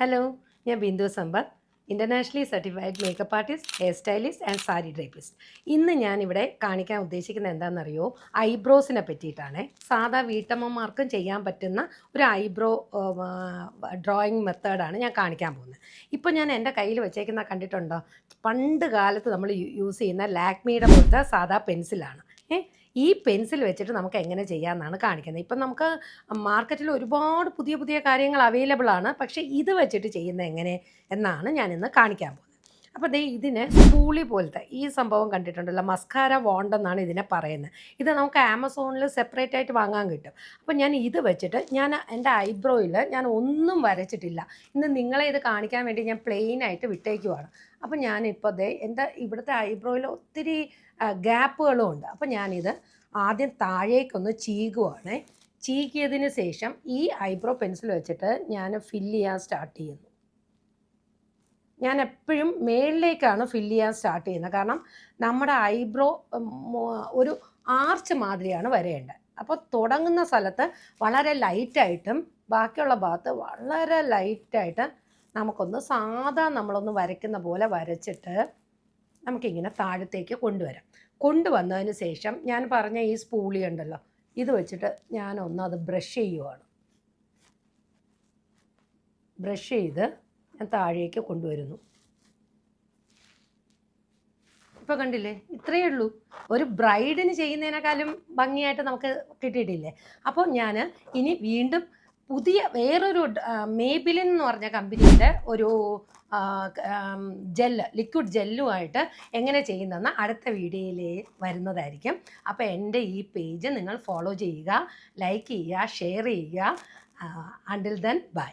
Hello, ഞാൻ Bindu Sampath, internationally certified makeup artist, hair stylist and sari drapist. ഇന്ന് ഞാനിവിടെ കാണിക്കാൻ ഉദ്ദേശിക്കുന്നത് എന്താണെന്നറിയോ? ഐബ്രോസിനെ പറ്റിയിട്ടാണ്. സാധാ വീട്ടമ്മമാർക്കും ചെയ്യാൻ പറ്റുന്ന ഒരു ഐബ്രോ ഡ്രോയിങ് മെത്തേഡാണ് ഞാൻ കാണിക്കാൻ പോകുന്നത്. ഇപ്പോൾ ഞാൻ എൻ്റെ കയ്യിൽ വെച്ചേക്കുന്ന കണ്ടിട്ടുണ്ടോ? പണ്ട് കാലത്ത് നമ്മൾ യൂസ് ചെയ്യുന്ന ലാക്മിയുടെ പോലത്തെ സാധാ പെൻസിലാണ്. ഈ പെൻസിൽ വെച്ചിട്ട് നമുക്ക് എങ്ങനെ ചെയ്യാമെന്നാണ് കാണിക്കുന്നത്. ഇപ്പം നമുക്ക് മാർക്കറ്റിൽ ഒരുപാട് പുതിയ പുതിയ കാര്യങ്ങൾ അവൈലബിൾ ആണ്. പക്ഷേ ഇത് വെച്ചിട്ട് ചെയ്യുന്നത് എങ്ങനെ എന്നാണ് ഞാനിന്ന് കാണിക്കാൻ പോകുന്നത്. അപ്പോൾ ദേ ഇതിന് സ്പൂളി പോലത്തെ ഈ സംഭവം കണ്ടിട്ടുണ്ടല്ലോ, മസ്കാര വാണ്ട് എന്നാണ് ഇതിനെ പറയുന്നത്. ഇത് നമുക്ക് ആമസോണിൽ സെപ്പറേറ്റ് ആയിട്ട് വാങ്ങാൻ കിട്ടും. അപ്പോൾ ഞാൻ ഇത് വെച്ചിട്ട് ഞാൻ എൻ്റെ ഐബ്രോയിൽ ഞാൻ ഒന്നും വരച്ചിട്ടില്ല. ഇന്ന് നിങ്ങളെ ഇത് കാണിക്കാൻ വേണ്ടി ഞാൻ പ്ലെയിൻ ആയിട്ട് വിട്ടേക്കുവാണ്. അപ്പോൾ ഞാനിപ്പോൾ ദേ എൻ്റെ ഇവിടുത്തെ ഐബ്രോയിൽ ഒത്തിരി ഗ്യാപ്പുകളും ഉണ്ട്. അപ്പോൾ ഞാനിത് ആദ്യം താഴേക്കൊന്ന് ചീകുവാണ്. ചീകിയതിന് ശേഷം ഈ ഐബ്രോ പെൻസിൽ വെച്ചിട്ട് ഞാൻ ഫില്ല് ചെയ്യാൻ സ്റ്റാർട്ട് ചെയ്യുന്നു. ഞാൻ എപ്പോഴും മേളിലേക്കാണ് ഫില്ല് ചെയ്യാൻ സ്റ്റാർട്ട് ചെയ്യുന്നത്. കാരണം നമ്മുടെ ഐബ്രോ ഒരു ആർച്ച് മാതിരിയാണ് വരേണ്ടത്. അപ്പോൾ തുടങ്ങുന്ന സ്ഥലത്ത് വളരെ ലൈറ്റായിട്ടും ബാക്കിയുള്ള ഭാഗത്ത് വളരെ ലൈറ്റായിട്ട് നമുക്കൊന്ന് സാധാ നമ്മളൊന്ന് വരയ്ക്കുന്ന പോലെ വരച്ചിട്ട് നമുക്കിങ്ങനെ താഴത്തേക്ക് കൊണ്ടുവരാം. കൊണ്ടുവന്നതിന് ശേഷം ഞാൻ പറഞ്ഞ ഈ സ്പൂളി ഉണ്ടല്ലോ, ഇത് വെച്ചിട്ട് ഞാനൊന്ന് അത് ബ്രഷ് ചെയ്യുവാണ്. ബ്രഷ് ചെയ്ത് ഞാൻ താഴേക്ക് കൊണ്ടുവരുന്നു. ഇപ്പോൾ കണ്ടില്ലേ, ഇത്രയേ ഉള്ളൂ. ഒരു ബ്രൈഡിന് ചെയ്യുന്നതിനേക്കാളും ഭംഗിയായിട്ട് നമുക്ക് കിട്ടിയിട്ടില്ലേ? അപ്പോൾ ഞാൻ ഇനി വീണ്ടും പുതിയ വേറൊരു മേബിലിൻ എന്ന് പറഞ്ഞ കമ്പനിയുടെ ഒരു ലിക്വിഡ് ജെല്ലുമായിട്ട് എങ്ങനെ ചെയ്യുന്നതെന്ന് അടുത്ത വീഡിയോയിൽ വരുന്നതായിരിക്കും. അപ്പോൾ എൻ്റെ ഈ പേജ് നിങ്ങൾ ഫോളോ ചെയ്യുക, ലൈക്ക് ചെയ്യുക, ഷെയർ ചെയ്യുക. Until then bye.